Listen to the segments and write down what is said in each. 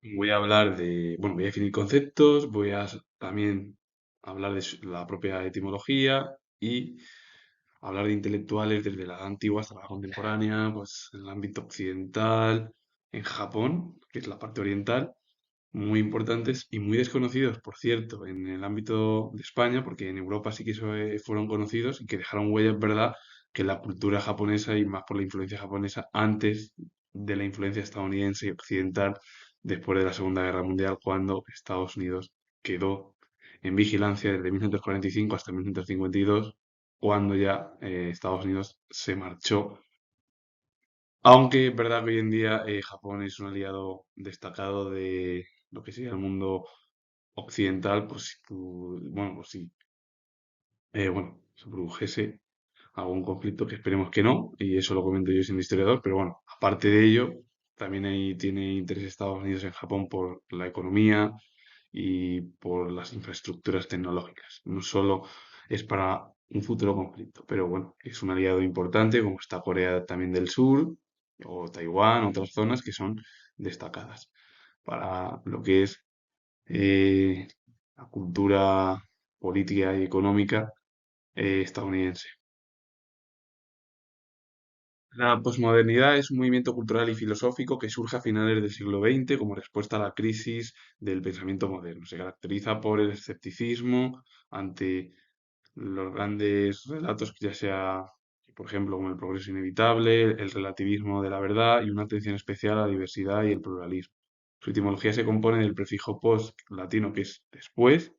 Voy a hablar bueno, voy a definir conceptos, también hablar de la propia etimología y hablar de intelectuales desde la antigua hasta la contemporánea, pues en el ámbito occidental, en Japón, que es la parte oriental, muy importantes y muy desconocidos, por cierto, en el ámbito de España, porque en Europa sí que fueron conocidos y que dejaron huella, es verdad, que la cultura japonesa y más por la influencia japonesa antes de la influencia estadounidense y occidental después de la Segunda Guerra Mundial, cuando Estados Unidos quedó en vigilancia desde 1945 hasta 1952, cuando ya Estados Unidos se marchó, aunque es verdad que hoy en día Japón es un aliado destacado de lo que sería el mundo occidental, pues si bueno, pues si bueno, se produjese algún conflicto, que esperemos que no, y eso lo comento yo siendo historiador, pero bueno, aparte de ello, también ahí tiene interés Estados Unidos en Japón por la economía y por las infraestructuras tecnológicas. No solo es para un futuro conflicto, pero bueno, es un aliado importante, como está Corea también del Sur o Taiwán, otras zonas que son destacadas para lo que es eh, la cultura política y económica estadounidense. La posmodernidad es un movimiento cultural y filosófico que surge a finales del siglo XX como respuesta a la crisis del pensamiento moderno. Se caracteriza por el escepticismo ante los grandes relatos, que ya sea, por ejemplo, como el progreso inevitable, el relativismo de la verdad y una atención especial a la diversidad y el pluralismo. Su etimología se compone del prefijo post latino, que es después,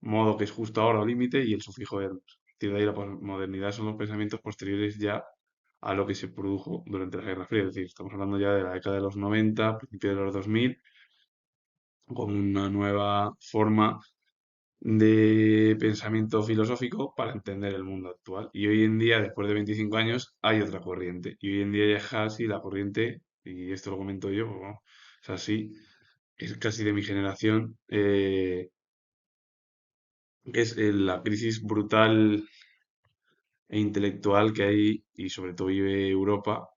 modo que es justo ahora o límite, y el sufijo er. A partir de ahí la posmodernidad son los pensamientos posteriores ya a lo que se produjo durante la Guerra Fría. Es decir, estamos hablando ya de la década de los 90, principio de los 2000, con una nueva forma de pensamiento filosófico para entender el mundo actual. Y hoy en día, después de 25 años, hay otra corriente. Y hoy en día ya es casi la corriente, y esto lo comento yo, pues, bueno, es así, es casi de mi generación, que es la crisis brutal e intelectual que hay y sobre todo vive Europa,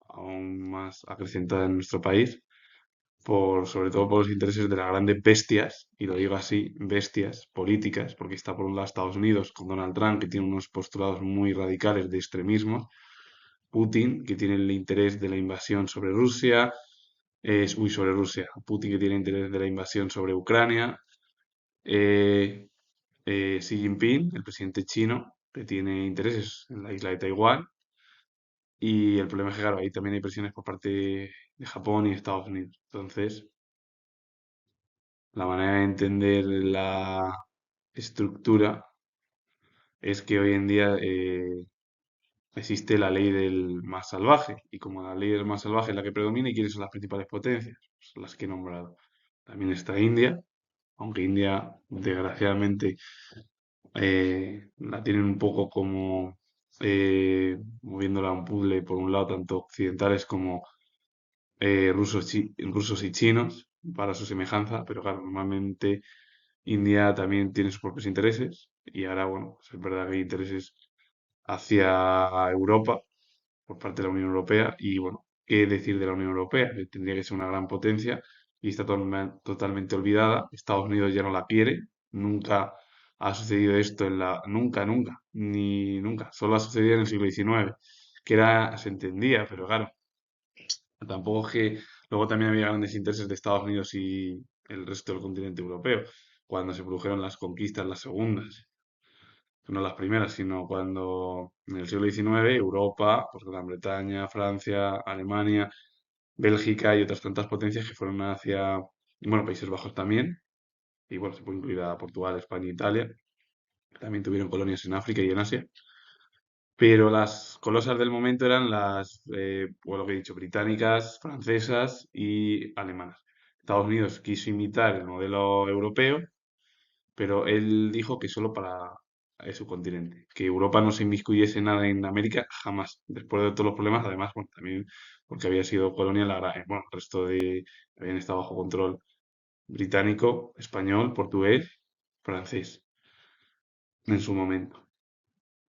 aún más acrecentada en nuestro país, sobre todo por los intereses de las grandes bestias, y lo digo así, bestias políticas, porque está por un lado Estados Unidos con Donald Trump, que tiene unos postulados muy radicales de extremismo, Putin, que tiene el interés de la invasión sobre Rusia, sobre Rusia, Putin, que tiene interés de la invasión sobre Ucrania, eh, Xi Jinping, el presidente chino, que tiene intereses en la isla de Taiwán, y el problema es que, claro, ahí también hay presiones por parte de Japón y Estados Unidos. Entonces, la manera de entender la estructura es que hoy en día existe la ley del más salvaje, y como la ley del más salvaje es la que predomina, ¿y quiénes son las principales potencias? Pues las que he nombrado. También está India, aunque India, desgraciadamente, la tienen un poco como moviéndola a un puzzle, por un lado, tanto occidentales como rusos y chinos para su semejanza, pero claro, normalmente India también tiene sus propios intereses y ahora, bueno, pues es verdad que hay intereses hacia Europa por parte de la Unión Europea y, bueno, ¿qué decir de la Unión Europea? Que tendría que ser una gran potencia y está totalmente olvidada. Estados Unidos ya no la quiere, nunca ha sucedido esto nunca, ni nunca, solo ha sucedido en el siglo XIX, que se entendía, pero claro, tampoco es que luego también había grandes intereses de Estados Unidos y el resto del continente europeo, cuando se produjeron las conquistas, las segundas, no las primeras, sino cuando en el siglo XIX Europa, pues Gran Bretaña, Francia, Alemania, Bélgica y otras tantas potencias que fueron hacia, y bueno, Países Bajos también, y bueno, se puede incluir a Portugal, España e Italia, que también tuvieron colonias en África y en Asia. Pero las colosas del momento eran por lo que he dicho, británicas, francesas y alemanas. Estados Unidos quiso imitar el modelo europeo, pero él dijo que solo para su continente, que Europa no se inmiscuyese nada en América jamás, después de todos los problemas, además, bueno, también porque había sido colonia, bueno, el resto habían estado bajo control británico, español, portugués, francés en su momento.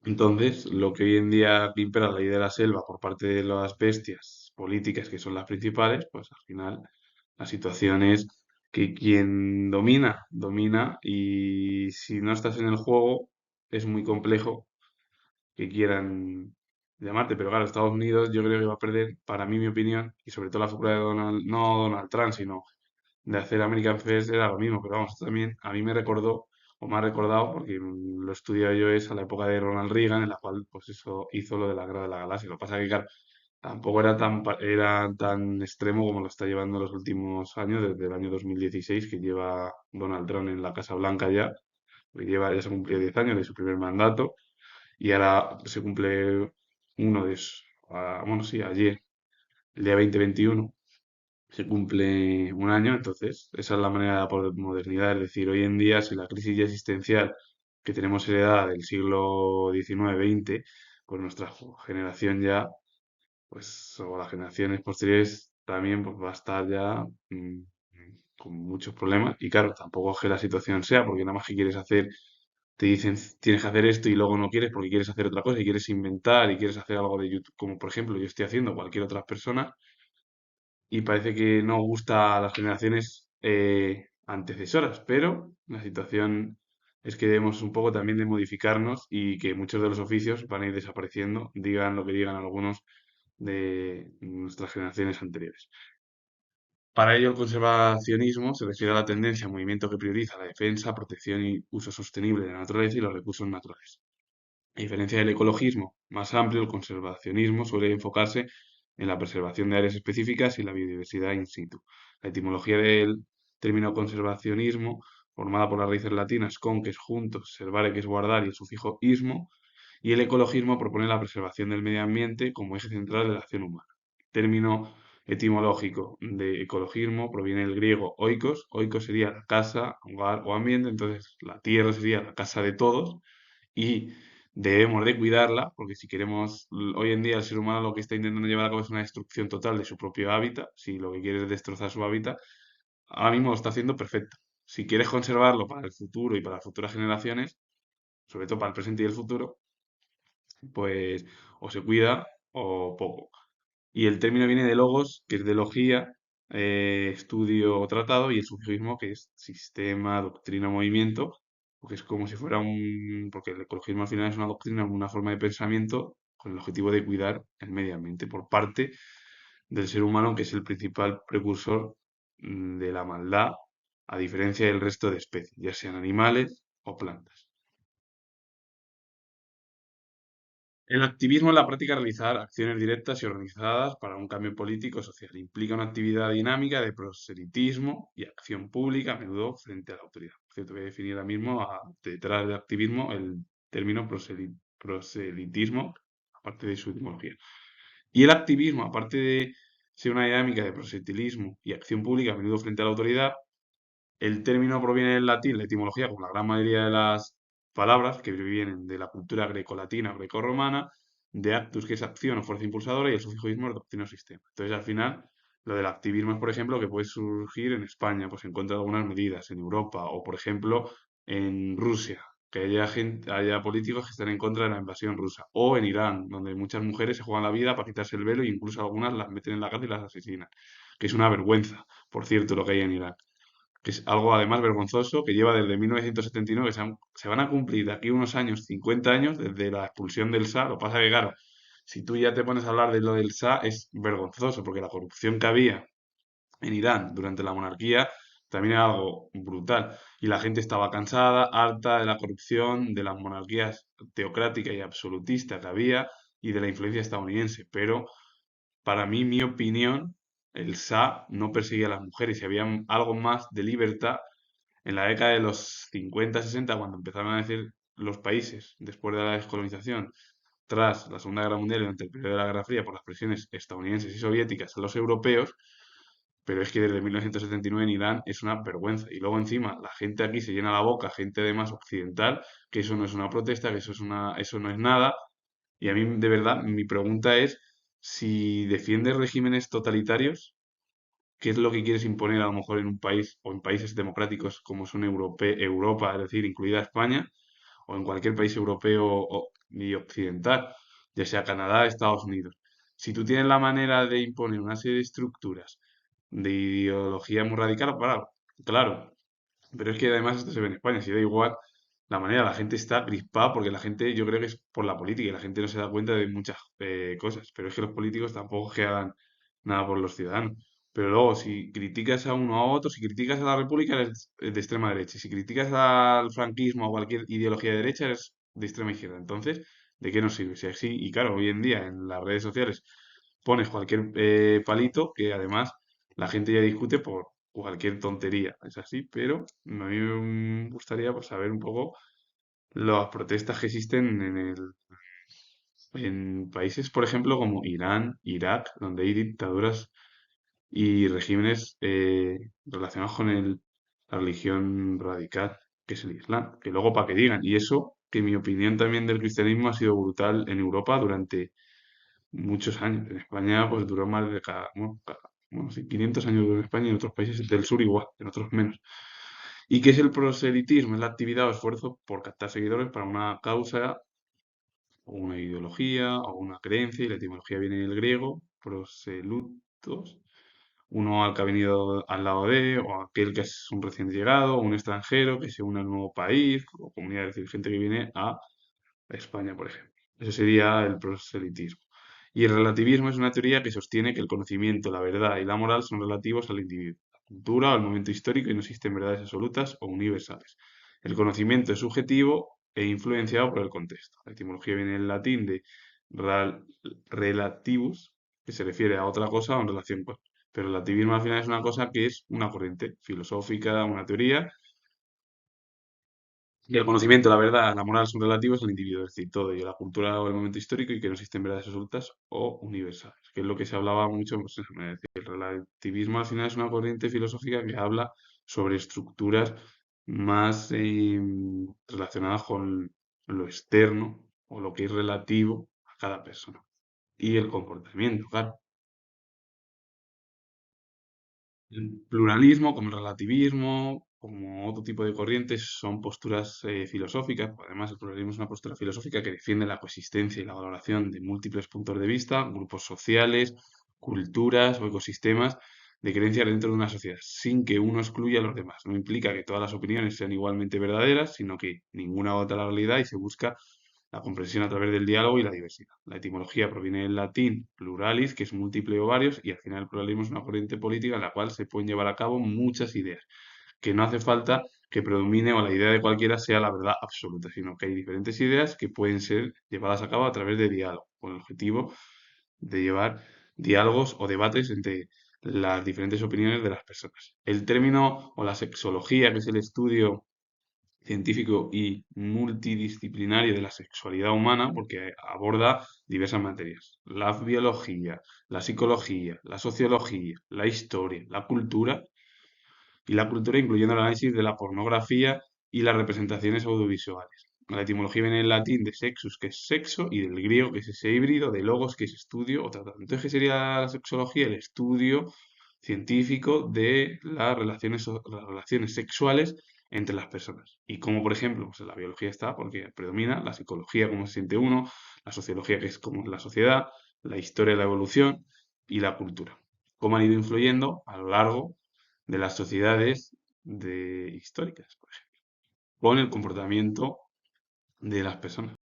Entonces, lo que hoy en día impera la ley de la selva por parte de las bestias políticas, que son las principales, pues al final La situación es que quien domina, domina y si no estás en el juego es muy complejo que quieran llamarte. Pero claro, Estados Unidos yo creo que va a perder, para mí, mi opinión, y sobre todo la figura de Donald, no Donald Trump, sino de hacer American First era lo mismo. Pero vamos, esto también a mí me recordó, o me ha recordado, porque lo he estudiado yo, es a la época de Ronald Reagan, en la cual pues eso hizo lo de la Guerra de la Galaxia. Lo que pasa es que, claro, tampoco era tan extremo como lo está llevando en los últimos años, desde el año 2016, que lleva Donald Trump en la Casa Blanca ya, que ya se cumplió 10 años de su primer mandato, y ahora se cumple uno de esos, bueno, sí, ayer, el día 2021, se cumple un año. Entonces esa es la manera de la modernidad, es decir, hoy en día, si la crisis ya existencial que tenemos heredada del siglo XIX-XX, pues nuestra generación ya, pues, o las generaciones posteriores también, pues va a estar ya con muchos problemas. Y claro, tampoco es que la situación sea, porque nada más que quieres hacer, te dicen tienes que hacer esto y luego no quieres porque quieres hacer otra cosa y quieres inventar y quieres hacer algo de YouTube, como por ejemplo yo estoy haciendo, cualquier otra persona, y parece que no gusta a las generaciones antecesoras, pero la situación es que debemos un poco también de modificarnos y que muchos de los oficios van a ir desapareciendo, digan lo que digan algunos de nuestras generaciones anteriores. Para ello, el conservacionismo se refiere a la tendencia a movimiento que prioriza la defensa, protección y uso sostenible de la naturaleza y los recursos naturales. A diferencia del ecologismo más amplio, el conservacionismo suele enfocarse en la preservación de áreas específicas y la biodiversidad in situ. La etimología del término conservacionismo, formada por las raíces latinas con, que es junto, servare, que es guardar, y el sufijo ismo, y el ecologismo propone la preservación del medio ambiente como eje central de la acción humana. El término etimológico de ecologismo proviene del griego oikos. Oikos sería la casa, hogar o ambiente, entonces la tierra sería la casa de todos y debemos de cuidarla, porque si queremos, hoy en día el ser humano lo que está intentando llevar a cabo es una destrucción total de su propio hábitat. Si lo que quiere es destrozar su hábitat, ahora mismo lo está haciendo perfecto. Si quieres conservarlo para el futuro y para las futuras generaciones, sobre todo para el presente y el futuro, pues o se cuida o poco. Y el término viene de logos, que es de logía, estudio o tratado, y el sufijismo, que es sistema, doctrina, movimiento, porque es como si fuera porque el ecologismo al final es una doctrina, una forma de pensamiento con el objetivo de cuidar el medio ambiente por parte del ser humano, que es el principal precursor de la maldad, a diferencia del resto de especies, ya sean animales o plantas. El activismo es la práctica de realizar acciones directas y organizadas para un cambio político o social. Implica una actividad dinámica de proselitismo y acción pública, a menudo frente a la autoridad. Por cierto, voy a definir ahora mismo, detrás del activismo, el término proselitismo, aparte de su etimología. Y el activismo, aparte de ser una dinámica de proselitismo y acción pública, a menudo frente a la autoridad, el término proviene del latín, la etimología, como la gran mayoría de las palabras que vienen de la cultura grecolatina o grecorromana, de actus, que es acción o fuerza impulsadora, y el sufijismo es doctrina o sistema. Entonces, al final, lo del activismo es, por ejemplo, que puede surgir en España, pues en contra de algunas medidas, en Europa, o por ejemplo, en Rusia, que haya gente, haya políticos que estén en contra de la invasión rusa, o en Irán, donde muchas mujeres se juegan la vida para quitarse el velo e incluso algunas las meten en la cárcel y las asesinan, que es una vergüenza, por cierto, lo que hay en Irán, que es algo además vergonzoso, que lleva desde 1979, se van a cumplir de aquí unos años, 50 años, desde la expulsión del SA. Lo que pasa que, claro, si tú ya te pones a hablar de lo del SA, es vergonzoso, porque la corrupción que había en Irán durante la monarquía también era algo brutal. Y la gente estaba cansada, harta de la corrupción, de las monarquías teocrática y absolutista que había y de la influencia estadounidense. Pero para mí, mi opinión, el SA no perseguía a las mujeres y había algo más de libertad en la década de los 50-60, cuando empezaron a decir los países, después de la descolonización, tras la Segunda Guerra Mundial y durante el periodo de la Guerra Fría, por las presiones estadounidenses y soviéticas a los europeos, pero es que desde 1979 en Irán es una vergüenza. Y luego encima la gente aquí se llena la boca, gente además occidental, que eso no es una protesta, que eso no es nada. Y a mí, de verdad, mi pregunta es si defiendes regímenes totalitarios, ¿qué es lo que quieres imponer a lo mejor en un país o en países democráticos como son Europa, es decir, incluida España, o en cualquier país europeo y occidental, ya sea Canadá, Estados Unidos? Si tú tienes la manera de imponer una serie de estructuras de ideología muy radical, claro, claro, pero es que además esto se ve en España, si da igual la manera, la gente está crispada porque la gente, yo creo que es por la política y la gente no se da cuenta de muchas cosas, pero es que los políticos tampoco es que hagan nada por los ciudadanos. Pero luego, si criticas a uno a otro, si criticas a la República, eres de extrema derecha. Si criticas al franquismo o cualquier ideología de derecha, eres de extrema izquierda. Entonces, ¿de qué nos sirve? Si así, y claro, hoy en día en las redes sociales pones cualquier palito que además la gente ya discute por cualquier tontería. Es así, pero a mí me gustaría pues, saber un poco las protestas que existen en países, por ejemplo, como Irán, Irak, donde hay dictaduras y regímenes relacionados con la religión radical, que es el Islam, que luego para que digan, y eso, que mi opinión también del cristianismo ha sido brutal en Europa durante muchos años. En España, pues duró más de bueno, sí, 500 años duró en España y en otros países del sur igual, en otros menos. ¿Y qué es el proselitismo? Es la actividad o esfuerzo por captar seguidores para una causa o una ideología o una creencia, y la etimología viene del griego, proselutos, uno al que ha venido al lado de, o aquel que es un recién llegado, o un extranjero que se une al nuevo país, o comunidad, es decir, gente que viene a España, por ejemplo. Eso sería el proselitismo. Y el relativismo es una teoría que sostiene que el conocimiento, la verdad y la moral son relativos al individuo, la cultura o al momento histórico y no existen verdades absolutas o universales. El conocimiento es subjetivo e influenciado por el contexto. La etimología viene del latín de ral- relativus, que se refiere a otra cosa o en relación con. Pero el relativismo al final es una cosa que es una corriente filosófica, una teoría y el conocimiento, la verdad, la moral son relativos al individuo, es decir, todo ello, la cultura o el momento histórico y que no existen verdades absolutas o universales, que es lo que se hablaba mucho, pues, es decir, el relativismo al final es una corriente filosófica que habla sobre estructuras más relacionadas con lo externo o lo que es relativo a cada persona. Y el comportamiento, claro. El pluralismo, como el relativismo, como otro tipo de corrientes, son posturas filosóficas. Además, el pluralismo es una postura filosófica que defiende la coexistencia y la valoración de múltiples puntos de vista, grupos sociales, culturas o ecosistemas de creencias dentro de una sociedad, sin que uno excluya a los demás. No implica que todas las opiniones sean igualmente verdaderas, sino que ninguna otra la realidad y se busca la comprensión a través del diálogo y la diversidad. La etimología proviene del latín pluralis, que es múltiple o varios, y al final el pluralismo es una corriente política en la cual se pueden llevar a cabo muchas ideas, que no hace falta que predomine o la idea de cualquiera sea la verdad absoluta, sino que hay diferentes ideas que pueden ser llevadas a cabo a través de diálogo, con el objetivo de llevar diálogos o debates entre las diferentes opiniones de las personas. El término o la sexología, que es el estudio científico y multidisciplinario de la sexualidad humana porque aborda diversas materias. La biología, la psicología, la sociología, la historia, la cultura y la cultura incluyendo el análisis de la pornografía y las representaciones audiovisuales. La etimología viene del latín de sexus, que es sexo, y del griego, que es ese híbrido, de logos, que es estudio o tratado. Entonces, ¿qué sería la sexología? El estudio científico de las relaciones sexuales entre las personas. Y como, por ejemplo, pues en la biología está porque predomina la psicología, cómo se siente uno, la sociología, que es cómo es la sociedad, la historia de la evolución y la cultura. Cómo han ido influyendo a lo largo de las sociedades históricas, por ejemplo, con el comportamiento de las personas.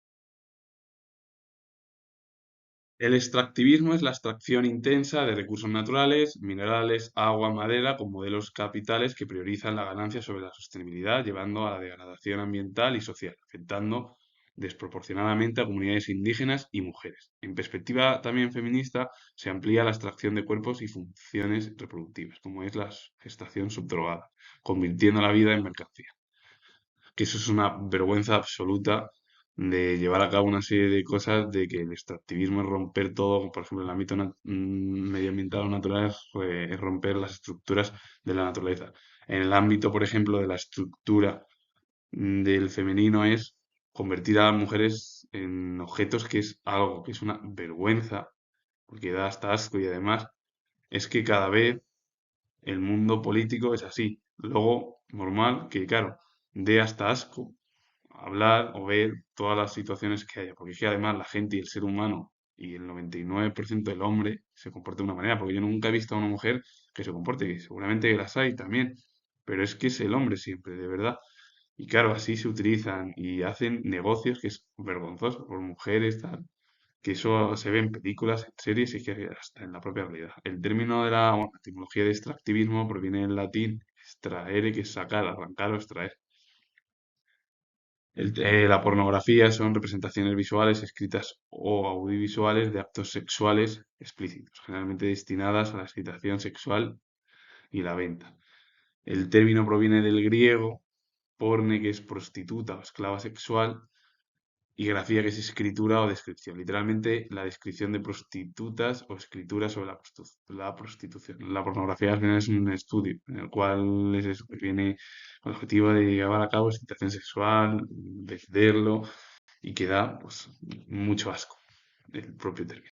El extractivismo es la extracción intensa de recursos naturales, minerales, agua, madera, con modelos capitales que priorizan la ganancia sobre la sostenibilidad, llevando a la degradación ambiental y social, afectando desproporcionadamente a comunidades indígenas y mujeres. En perspectiva también feminista, se amplía la extracción de cuerpos y funciones reproductivas, como es la gestación subdrogada, convirtiendo la vida en mercancía. Que eso es una vergüenza absoluta de llevar a cabo una serie de cosas, de que el extractivismo es romper todo, por ejemplo, en el ámbito medioambiental o natural es romper las estructuras de la naturaleza. En el ámbito, por ejemplo, de la estructura del femenino es convertir a las mujeres en objetos, que es algo que es una vergüenza, porque da hasta asco y además es que cada vez el mundo político es así. Luego, normal que, claro, dé hasta asco hablar o ver todas las situaciones que haya, porque es que además la gente y el ser humano y el 99% del hombre se comporta de una manera, porque yo nunca he visto a una mujer que se comporte, y seguramente que las hay también, pero es que es el hombre siempre, de verdad. Y claro, así se utilizan y hacen negocios que es vergonzoso por mujeres, tal, que eso se ve en películas, en series y que hasta en la propia realidad. El término de bueno, la etimología de extractivismo proviene del latín extraere, que es sacar, arrancar o extraer. La pornografía son representaciones visuales, escritas o audiovisuales de actos sexuales explícitos, generalmente destinadas a la excitación sexual y la venta. El término proviene del griego porne, que es prostituta o esclava sexual, y grafía, que es escritura o descripción. Literalmente, la descripción de prostitutas o escritura sobre la prostitución. La pornografía al final es un estudio en el cual es eso, que tiene el objetivo de llevar a cabo excitación sexual, venderlo y que da pues, mucho asco el propio término.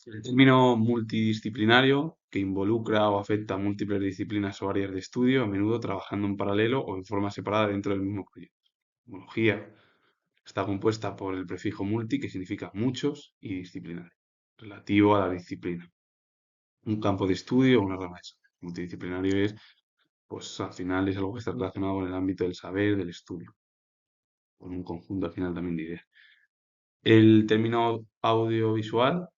El término multidisciplinario, que involucra o afecta a múltiples disciplinas o áreas de estudio, a menudo trabajando en paralelo o en forma separada dentro del mismo proyecto. Etimología está compuesta por el prefijo multi, que significa muchos, y disciplinario, relativo a la disciplina. Un campo de estudio o una rama de saber. Multidisciplinario es, pues al final es algo que está relacionado con el ámbito del saber, del estudio, con un conjunto al final también de ideas. El término audiovisual,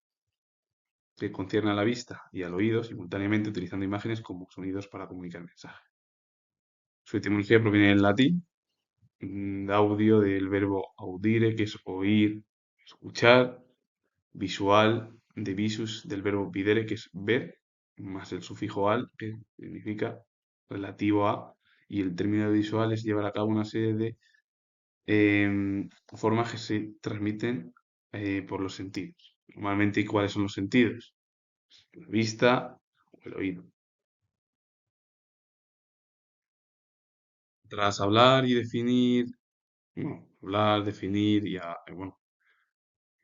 que concierne a la vista y al oído, simultáneamente utilizando imágenes como sonidos para comunicar mensajes. Su etimología proviene del latín, de audio, del verbo audire, que es oír, escuchar, visual, de visus, del verbo videre, que es ver, más el sufijo al, que significa relativo a, y el término visual es llevar a cabo una serie de formas que se transmiten por los sentidos. Normalmente, ¿cuáles son los sentidos? La vista o el oído. Tras hablar y definir, bueno, hablar, definir bueno,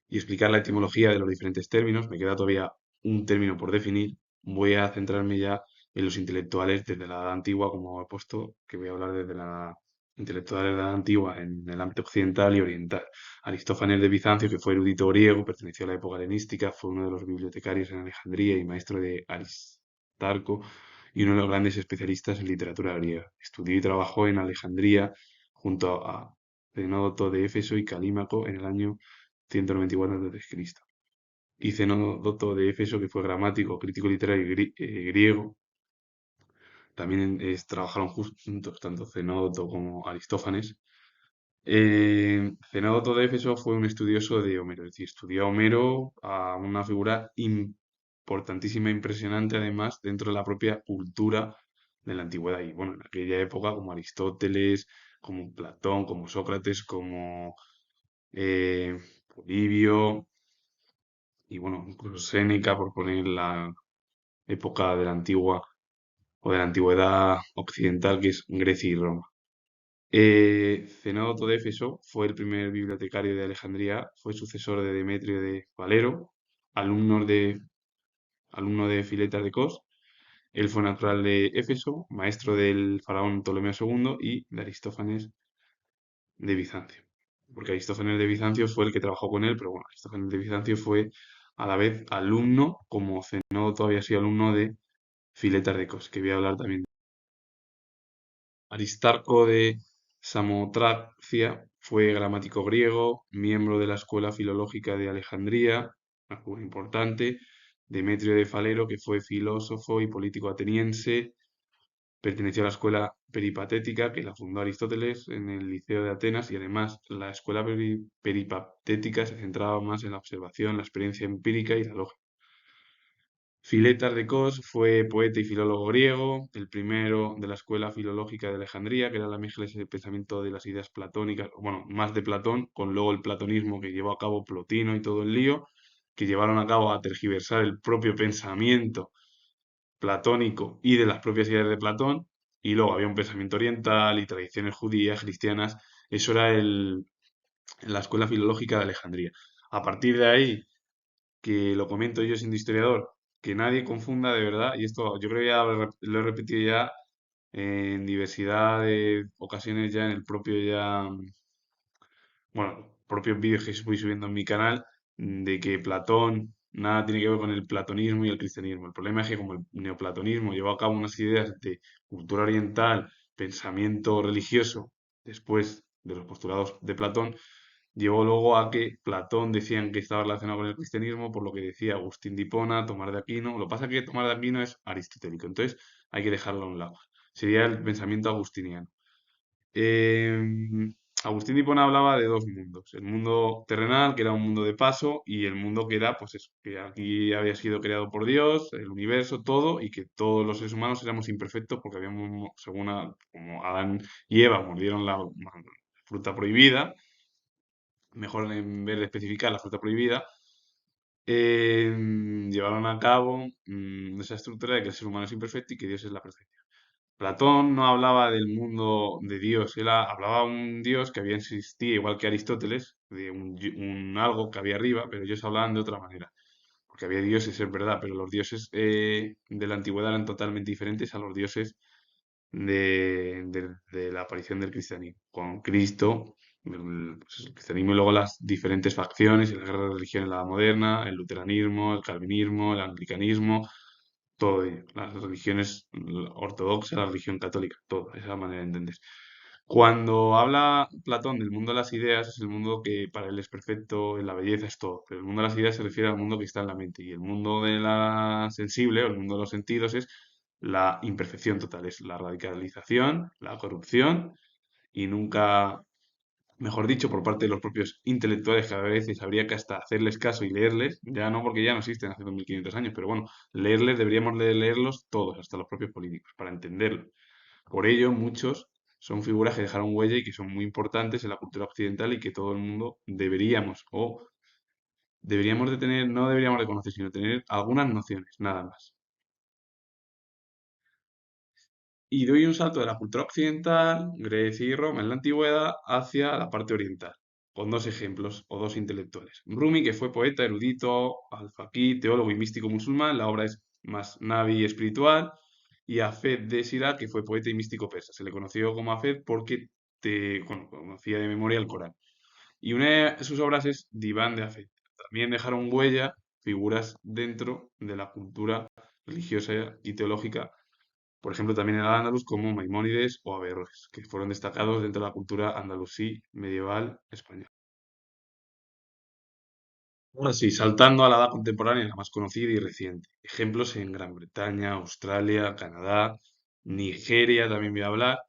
y explicar la etimología de los diferentes términos, me queda todavía un término por definir. Voy a centrarme ya en los intelectuales desde la Edad Antigua, como he puesto, que voy a hablar desde la intelectuales de la Edad Antigua en el ámbito occidental y oriental. Aristófanes de Bizancio, que fue erudito griego, perteneció a la época helenística, fue uno de los bibliotecarios en Alejandría y maestro de Aristarco y uno de los grandes especialistas en literatura griega. Estudió y trabajó en Alejandría junto a Zenódoto de Éfeso y Calímaco en el año 194 a.C. Y Zenódoto de Éfeso, que fue gramático, crítico literario griego, también trabajaron juntos, tanto Zenódoto como Aristófanes. Zenódoto de Éfeso fue un estudioso de Homero, es decir, estudió a Homero, a una figura importantísima, impresionante además dentro de la propia cultura de la antigüedad. Y bueno, en aquella época como Aristóteles, como Platón, como Sócrates, como Polibio y bueno, incluso Séneca, por poner la época de la antigua o de la antigüedad occidental, que es Grecia y Roma. Zenódoto de Éfeso fue el primer bibliotecario de Alejandría, fue sucesor de Demetrio de Valero, alumno de, alumno de Filetas de Cos. Él fue natural de Éfeso, maestro del faraón Ptolomeo II y de Aristófanes de Bizancio. Porque Aristófanes de Bizancio fue el que trabajó con él, pero bueno, Aristófanes de Bizancio fue a la vez alumno, como Zenódoto había sido alumno de Filetas de Cos, que voy a hablar también. Aristarco de Samotracia fue gramático griego, miembro de la Escuela Filológica de Alejandría, una figura importante. Demetrio de Falero, que fue filósofo y político ateniense, perteneció a la escuela peripatética que la fundó Aristóteles en el Liceo de Atenas y además la escuela peripatética se centraba más en la observación, la experiencia empírica y la lógica. Filetas de Cos fue poeta y filólogo griego, el primero de la escuela filológica de Alejandría, que era la mezcla de pensamiento de las ideas platónicas, bueno, más de Platón, con luego el platonismo que llevó a cabo Plotino y todo el lío, que llevaron a cabo a tergiversar el propio pensamiento platónico y de las propias ideas de Platón, y luego había un pensamiento oriental y tradiciones judías, cristianas, eso era la escuela filológica de Alejandría. A partir de ahí, que lo comento yo siendo historiador, que nadie confunda de verdad, y esto yo creo que ya lo he repetido ya en diversidad de ocasiones ya en el propio ya, bueno, propios vídeos que voy subiendo en mi canal, de que Platón nada tiene que ver con el platonismo y el cristianismo. El problema es que como el neoplatonismo llevó a cabo unas ideas de cultura oriental, pensamiento religioso, después de los postulados de Platón, llevó luego a que Platón decían que estaba relacionado con el cristianismo, por lo que decía Agustín de Hipona, Tomás de Aquino. Lo que pasa es que Tomás de Aquino es aristotélico, entonces hay que dejarlo a un lado. Sería el pensamiento agustiniano. Agustín de Hipona hablaba de dos mundos, el mundo terrenal, que era un mundo de paso, y el mundo que era, pues eso, que aquí había sido creado por Dios, el universo, todo, y que todos los seres humanos éramos imperfectos porque habíamos, según como Adán y Eva mordieron la fruta prohibida, mejor en vez de especificar la fruta prohibida, llevaron a cabo esa estructura de que el ser humano es imperfecto y que Dios es la perfección. Platón no hablaba del mundo de Dios, él hablaba de un Dios que había existido, igual que Aristóteles, de un algo que había arriba, pero ellos hablaban de otra manera, porque había dioses, es verdad, pero los dioses de la antigüedad eran totalmente diferentes a los dioses de la aparición del cristianismo. Con Cristo, pues, el cristianismo y luego las diferentes facciones y las guerras de religión en la edad moderna, el luteranismo, el calvinismo, el anglicanismo, todo ello. Las religiones ortodoxas, la religión católica, todo, esa manera de entender. Cuando habla Platón del mundo de las ideas, es el mundo que para él es perfecto, la belleza es todo, pero el mundo de las ideas se refiere al mundo que está en la mente y el mundo de la sensible o el mundo de los sentidos es la imperfección total, es la radicalización, la corrupción y nunca, mejor dicho, por parte de los propios intelectuales, que a veces habría que hasta hacerles caso y leerles, ya no porque ya no existen hace 2500 años, pero bueno, leerles, deberíamos de leerlos todos, hasta los propios políticos, para entenderlo. Por ello, muchos son figuras que dejaron huella y que son muy importantes en la cultura occidental y que todo el mundo deberíamos o deberíamos de tener, no deberíamos de conocer, sino tener algunas nociones, nada más. Y doy un salto de la cultura occidental, Grecia y Roma en la antigüedad, hacia la parte oriental, con dos ejemplos o dos intelectuales. Rumi, que fue poeta, erudito, alfaquí, teólogo y místico musulmán, la obra es más nabi y espiritual, y Hafez de Sirah, que fue poeta y místico persa. Se le conoció como Hafez porque bueno, conocía de memoria el Corán. Y una de sus obras es Diván de Hafez. También dejaron huella figuras dentro de la cultura religiosa y teológica, por ejemplo, también en Al-Ándalus como Maimónides o Averroes, que fueron destacados dentro de la cultura andalusí medieval española. Ahora sí, saltando a la edad contemporánea, la más conocida y reciente. Ejemplos en Gran Bretaña, Australia, Canadá, Nigeria también voy a hablar,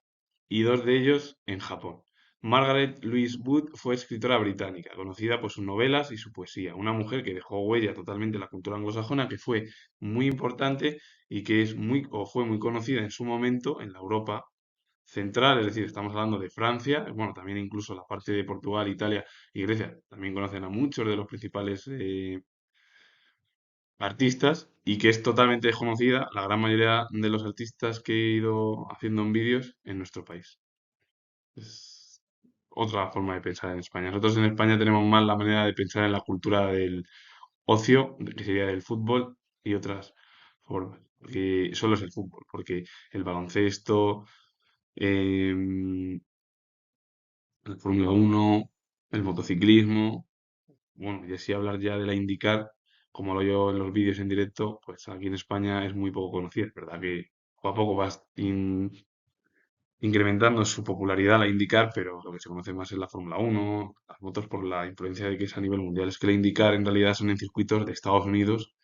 y dos de ellos en Japón. Margaret Louise Wood fue escritora británica, conocida por sus novelas y su poesía. Una mujer que dejó huella totalmente en la cultura anglosajona, que fue muy importante y que es muy, o fue muy conocida en su momento en la Europa central, es decir, estamos hablando de Francia, bueno, también incluso la parte de Portugal, Italia y Grecia, también conocen a muchos de los principales artistas y que es totalmente desconocida la gran mayoría de los artistas que he ido haciendo en vídeos en nuestro país. Es otra forma de pensar en España. Nosotros en España tenemos más la manera de pensar en la cultura del ocio, que sería el fútbol y otras formas. Que solo es el fútbol, porque el baloncesto, em, el Fórmula 1, el motociclismo, bueno, y así hablar ya de la IndyCar, como lo yo en los vídeos en directo, pues aquí en España es muy poco conocida. Es verdad que poco a poco va incrementando su popularidad la IndyCar, pero lo que se conoce más es la Fórmula 1, las motos por la influencia de que es a nivel mundial. Es que la IndyCar en realidad son en circuitos de Estados Unidos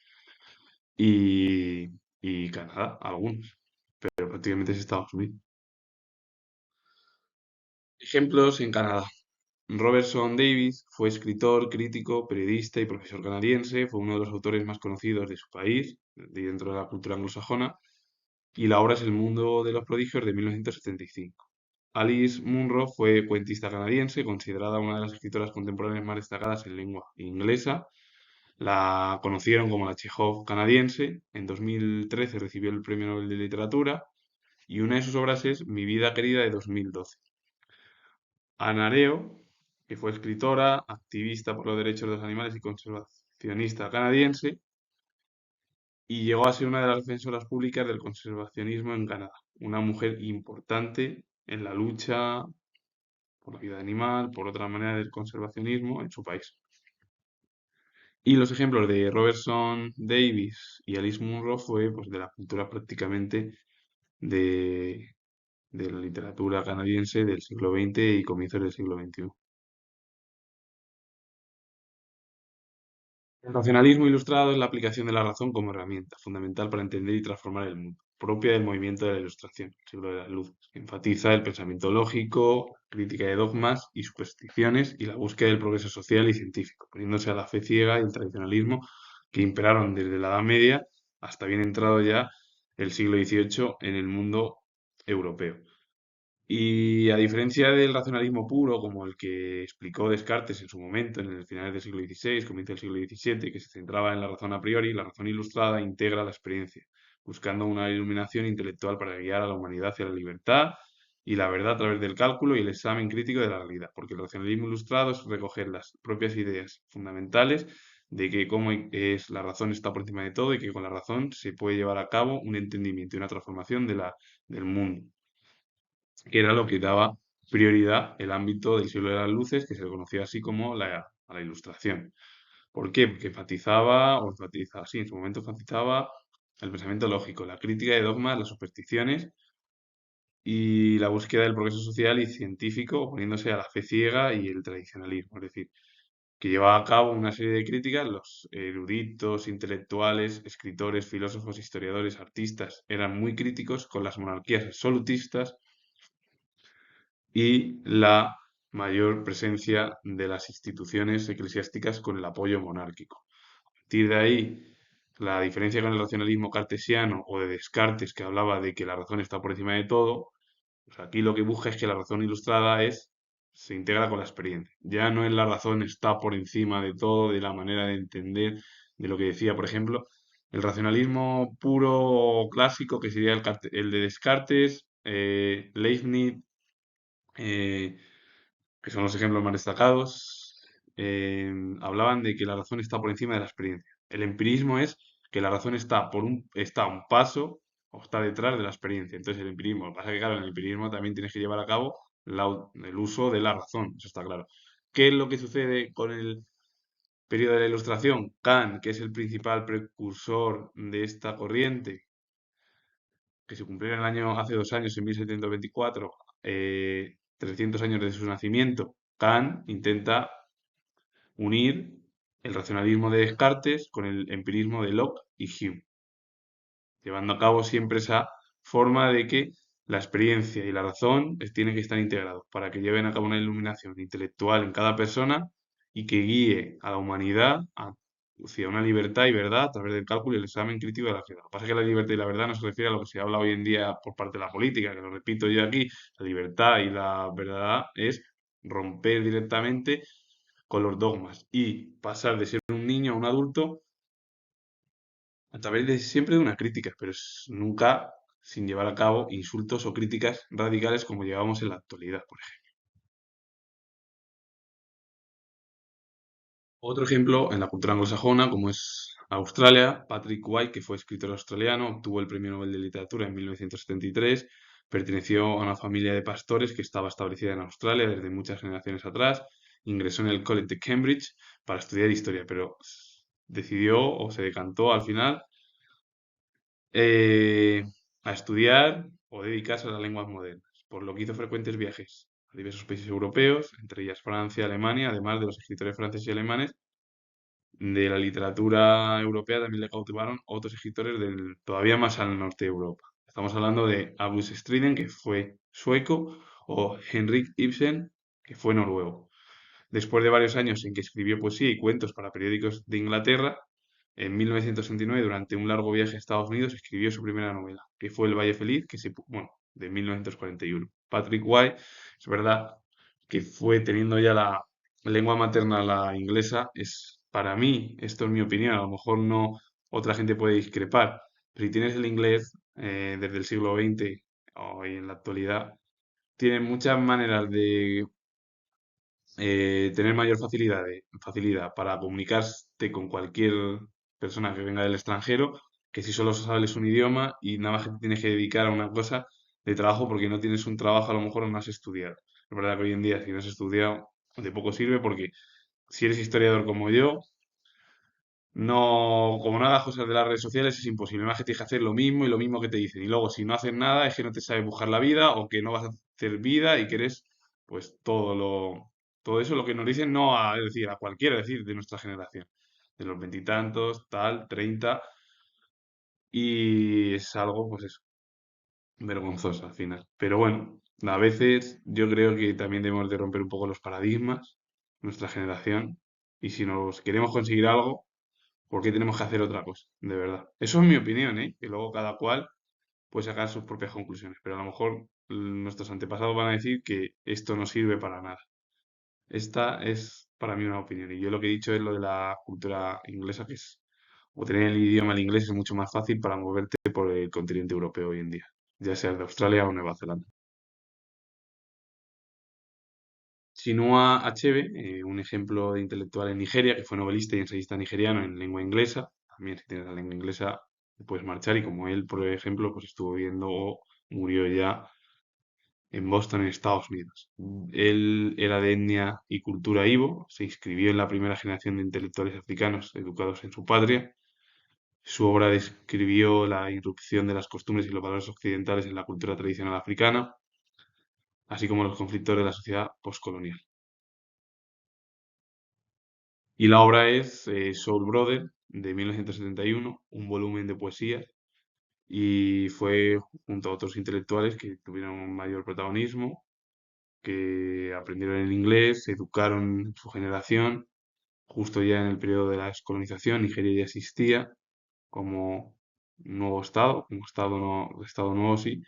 y, y Canadá, algunos, pero prácticamente es Estados Unidos. Ejemplos en Canadá. Robertson Davies fue escritor, crítico, periodista y profesor canadiense. Fue uno de los autores más conocidos de su país, dentro de la cultura anglosajona, y la obra es El mundo de los prodigios de 1975. Alice Munro fue cuentista canadiense, considerada una de las escritoras contemporáneas más destacadas en lengua inglesa. La conocieron como la Chekhov canadiense. En 2013 recibió el Premio Nobel de Literatura y una de sus obras es Mi vida querida de 2012. Ana Areo, que fue escritora, activista por los derechos de los animales y conservacionista canadiense, y llegó a ser una de las defensoras públicas del conservacionismo en Canadá. Una mujer importante en la lucha por la vida animal, por otra manera del conservacionismo en su país. Y los ejemplos de Robertson Davis y Alice Munro fue pues, de la cultura prácticamente de, de la literatura canadiense del siglo XX y comienzos del siglo XXI. El racionalismo ilustrado es la aplicación de la razón como herramienta fundamental para entender y transformar el mundo, propia del movimiento de la Ilustración, el siglo de las luces, que enfatiza el pensamiento lógico, crítica de dogmas y supersticiones y la búsqueda del progreso social y científico, poniéndose a la fe ciega y el tradicionalismo que imperaron desde la Edad Media hasta bien entrado ya el siglo XVIII en el mundo europeo. Y a diferencia del racionalismo puro, como el que explicó Descartes en su momento, en el final del siglo XVI, comienzo del siglo XVII, que se centraba en la razón a priori, la razón ilustrada integra la experiencia, buscando una iluminación intelectual para guiar a la humanidad hacia la libertad y la verdad a través del cálculo y el examen crítico de la realidad, porque el racionalismo ilustrado es recoger las propias ideas fundamentales de que cómo es la razón está por encima de todo y que con la razón se puede llevar a cabo un entendimiento y una transformación del mundo, que era lo que daba prioridad el ámbito del siglo de las luces, que se le conocía así como a la ilustración. ¿Por qué? Porque enfatizaba, o enfatizaba, sí, en su momento enfatizaba el pensamiento lógico, la crítica de dogmas, las supersticiones y la búsqueda del progreso social y científico, oponiéndose a la fe ciega y el tradicionalismo. Es decir, que llevaba a cabo una serie de críticas, los eruditos, intelectuales, escritores, filósofos, historiadores, artistas, eran muy críticos con las monarquías absolutistas y la mayor presencia de las instituciones eclesiásticas con el apoyo monárquico. A partir de ahí, la diferencia con el racionalismo cartesiano o de Descartes, que hablaba de que la razón está por encima de todo, pues aquí lo que busca es que la razón ilustrada se integra con la experiencia. Ya no es la razón está por encima de todo, de la manera de entender, de lo que decía, por ejemplo, el racionalismo puro clásico, que sería el de Descartes, Leibniz, eh, que son los ejemplos más destacados, hablaban de que la razón está por encima de la experiencia. El empirismo es que la razón está a un paso o está detrás de la experiencia. Entonces el empirismo, lo que pasa es que claro, en el empirismo también tienes que llevar a cabo el uso de la razón, eso está claro. ¿Qué es lo que sucede con el periodo de la Ilustración? Kant, que es el principal precursor de esta corriente, que se cumplió en el año, hace 2 años, en 1724, 300 años de su nacimiento. Kant intenta unir el racionalismo de Descartes con el empirismo de Locke y Hume, llevando a cabo siempre esa forma de que la experiencia y la razón tienen que estar integrados para que lleven a cabo una iluminación intelectual en cada persona y que guíe a la humanidad hacia una libertad y verdad a través del cálculo y el examen crítico de la realidad. Lo que pasa es que la libertad y la verdad no se refiere a lo que se habla hoy en día por parte de la política, que lo repito yo aquí, la libertad y la verdad es romper directamente con los dogmas y pasar de ser un niño a un adulto a través de siempre de una crítica, pero nunca sin llevar a cabo insultos o críticas radicales como llevamos en la actualidad, por ejemplo. Otro ejemplo en la cultura anglosajona, como es Australia, Patrick White, que fue escritor australiano, obtuvo el Premio Nobel de Literatura en 1973, perteneció a una familia de pastores que estaba establecida en Australia desde muchas generaciones atrás, ingresó en el College de Cambridge para estudiar historia, pero decidió o se decantó al final eh, a estudiar o dedicarse a las lenguas modernas, por lo que hizo frecuentes viajes a diversos países europeos, entre ellas Francia, Alemania, además de los escritores franceses y alemanes. De la literatura europea también le cautivaron otros escritores todavía más al norte de Europa. Estamos hablando de August Strindberg, que fue sueco, o Henrik Ibsen, que fue noruego. Después de varios años en que escribió poesía y cuentos para periódicos de Inglaterra, en 1969, durante un largo viaje a Estados Unidos, escribió su primera novela, que fue El Valle Feliz, bueno, de 1941. Patrick White, es verdad que fue teniendo ya la lengua materna, la inglesa, para mí, esto es mi opinión, a lo mejor no, otra gente puede discrepar, pero si tienes el inglés desde el siglo XX hoy en la actualidad, tienes muchas maneras de tener mayor facilidad para comunicarte con cualquier persona que venga del extranjero, que si solo sabes un idioma y nada más que te tienes que dedicar a una cosa de trabajo porque no tienes un trabajo, a lo mejor no has estudiado. Es verdad que hoy en día, si no has estudiado, de poco sirve porque si eres historiador como yo, no, como no hagas cosas de las redes sociales, es imposible. Más que tienes que hacer lo mismo y lo mismo que te dicen. Y luego, si no haces nada, es que no te sabes buscar la vida o que no vas a hacer vida y que eres, pues, todo eso lo que nos dicen, no a, es decir, a cualquiera, es decir, de nuestra generación, de los veintitantos, tal, 30, y es algo, pues eso, vergonzoso al final. Pero bueno, a veces yo creo que también debemos de romper un poco los paradigmas, nuestra generación, y si nos queremos conseguir algo, ¿por qué tenemos que hacer otra cosa? De verdad. Eso es mi opinión, ¿eh? Que luego cada cual puede sacar sus propias conclusiones, pero a lo mejor nuestros antepasados van a decir que esto no sirve para nada. Esta es para mí una opinión, y yo lo que he dicho es lo de la cultura inglesa, que es, o tener el idioma el inglés es mucho más fácil para moverte por el continente europeo hoy en día, ya sea de Australia o Nueva Zelanda. Chinua Achebe, un ejemplo de intelectual en Nigeria, que fue novelista y ensayista nigeriano en lengua inglesa. También si tienes la lengua inglesa te puedes marchar y como él, por ejemplo, pues estuvo viviendo o murió ya en Boston, en Estados Unidos. Él era de etnia y cultura Ibo, se inscribió en la primera generación de intelectuales africanos educados en su patria. Su obra describió la irrupción de las costumbres y los valores occidentales en la cultura tradicional africana, así como los conflictos de la sociedad postcolonial. Y la obra es Soul Brother, de 1971, un volumen de poesía, y fue junto a otros intelectuales que tuvieron un mayor protagonismo, que aprendieron el inglés, se educaron en su generación, justo ya en el periodo de la descolonización, Nigeria ya existía como nuevo estado, como estado, no, estado nuevo, sí.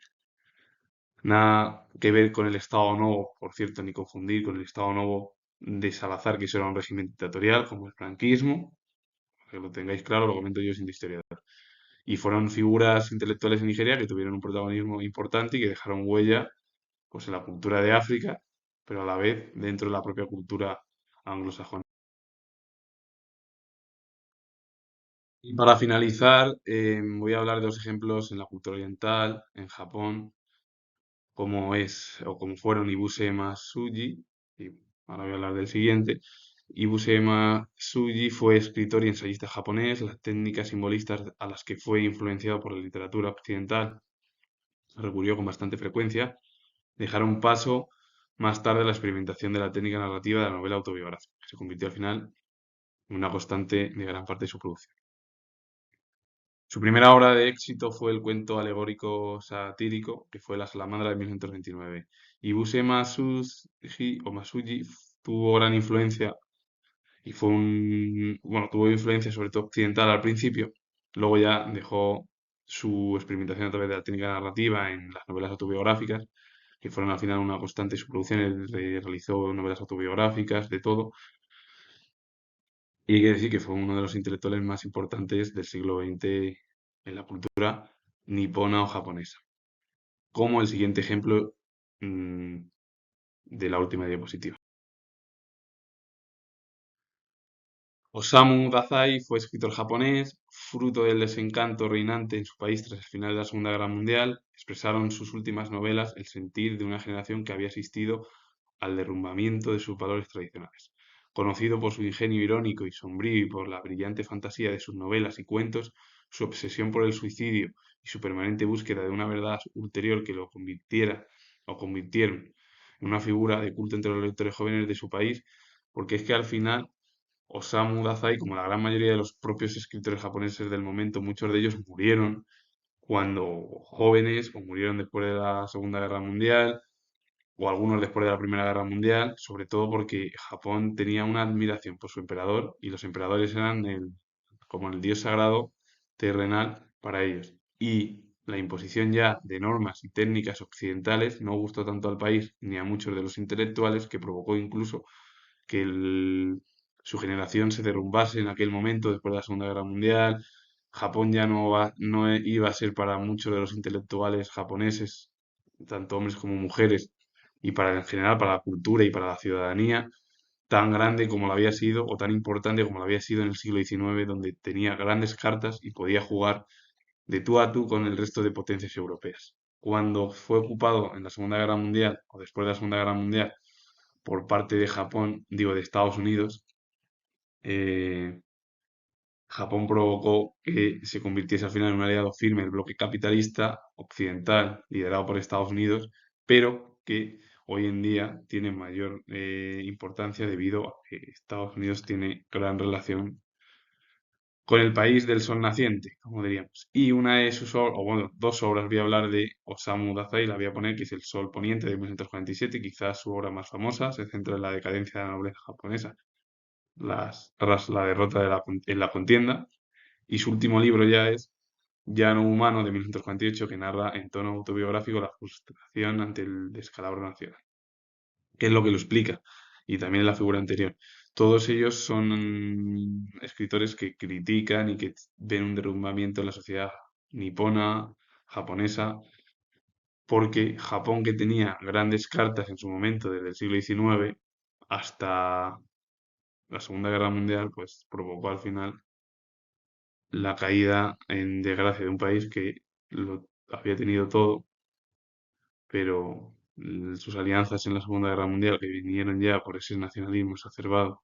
Nada que ver con el Estado Nuevo, por cierto, ni confundir con el Estado Nuevo de Salazar, que eso era un régimen dictatorial, como el franquismo, que lo tengáis claro, lo comento yo sin historia. Y fueron figuras intelectuales en Nigeria que tuvieron un protagonismo importante y que dejaron huella pues, en la cultura de África, pero a la vez dentro de la propia cultura anglosajona. Y para finalizar, voy a hablar de dos ejemplos en la cultura oriental, en Japón, como es o como fueron Ibusema Tsuji, y ahora voy a hablar del siguiente. Ibusema Tsuji fue escritor y ensayista japonés. Las técnicas simbolistas a las que fue influenciado por la literatura occidental recurrió con bastante frecuencia, dejaron paso más tarde a la experimentación de la técnica narrativa de la novela autobiográfica, que se convirtió al final en una constante de gran parte de su producción. Su primera obra de éxito fue el cuento alegórico satírico, que fue La Salamandra de 1929. Ibuse Masuji, o Masuji tuvo gran influencia y fue bueno, tuvo influencia sobre todo occidental al principio, luego ya dejó su experimentación a través de la técnica narrativa en las novelas autobiográficas, que fueron al final una constante en su producción. Él realizó novelas autobiográficas, de todo, y hay que decir que fue uno de los intelectuales más importantes del siglo XX en la cultura nipona o japonesa. Como el siguiente ejemplo mm, de la última diapositiva. Osamu Dazai fue escritor japonés, fruto del desencanto reinante en su país tras el final de la Segunda Guerra Mundial. Expresaron sus últimas novelas el sentir de una generación que había asistido al derrumbamiento de sus valores tradicionales. Conocido por su ingenio irónico y sombrío y por la brillante fantasía de sus novelas y cuentos, su obsesión por el suicidio y su permanente búsqueda de una verdad ulterior que lo convirtiera o convirtieron en una figura de culto entre los lectores jóvenes de su país, porque es que al final Osamu Dazai, como la gran mayoría de los propios escritores japoneses del momento, muchos de ellos murieron cuando jóvenes o murieron después de la Segunda Guerra Mundial o algunos después de la Primera Guerra Mundial, sobre todo porque Japón tenía una admiración por su emperador y los emperadores eran como el dios sagrado terrenal para ellos. Y la imposición ya de normas y técnicas occidentales no gustó tanto al país ni a muchos de los intelectuales que provocó incluso que su generación se derrumbase en aquel momento después de la Segunda Guerra Mundial. Japón ya no iba a ser para muchos de los intelectuales japoneses, tanto hombres como mujeres, y para en general para la cultura y para la ciudadanía, tan grande como lo había sido o tan importante como lo había sido en el siglo XIX, donde tenía grandes cartas y podía jugar de tú a tú con el resto de potencias europeas. cuando fue ocupado en la Segunda Guerra Mundial o después de la Segunda Guerra Mundial por parte de Japón, digo, de Estados Unidos, eh, Japón provocó que se convirtiese al final en un aliado firme del bloque capitalista occidental, liderado por Estados Unidos, pero que hoy en día tiene mayor importancia debido a que Estados Unidos tiene gran relación con el país del sol naciente, como diríamos. Y una de sus obras, o bueno, dos obras voy a hablar de Osamu Dazai, la voy a poner, que es El Sol Poniente de 1947, quizás su obra más famosa, se centra en la decadencia de la nobleza japonesa tras la derrota en la contienda, y su último libro ya es Ya no humano de 1948, que narra en tono autobiográfico la frustración ante el descalabro nacional, que es lo que lo explica, y también la figura anterior. Todos ellos son escritores que critican y que ven un derrumbamiento en la sociedad nipona, japonesa, porque Japón, que tenía grandes cartas en su momento, desde el siglo XIX hasta la Segunda Guerra Mundial, pues provocó al final la caída en desgracia de un país que lo había tenido todo, pero sus alianzas en la Segunda Guerra Mundial, que vinieron ya por ese nacionalismo exacerbado,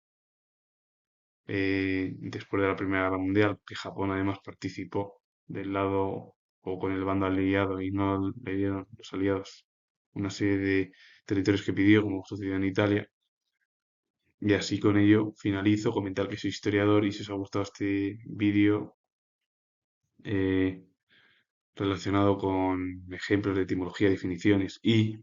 después de la Primera Guerra Mundial, que Japón además participó del lado o con el bando aliado y no le dieron los aliados una serie de territorios que pidió, como sucedió en Italia. Y así con ello finalizo, comentar que soy historiador y si os ha gustado este vídeo, eh, relacionado con ejemplos de etimología, definiciones y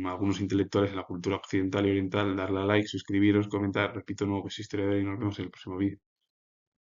algunos intelectuales en la cultura occidental y oriental, darle a like, suscribiros, comentar, repito, nuevo que soy historiador y nos vemos en el próximo vídeo.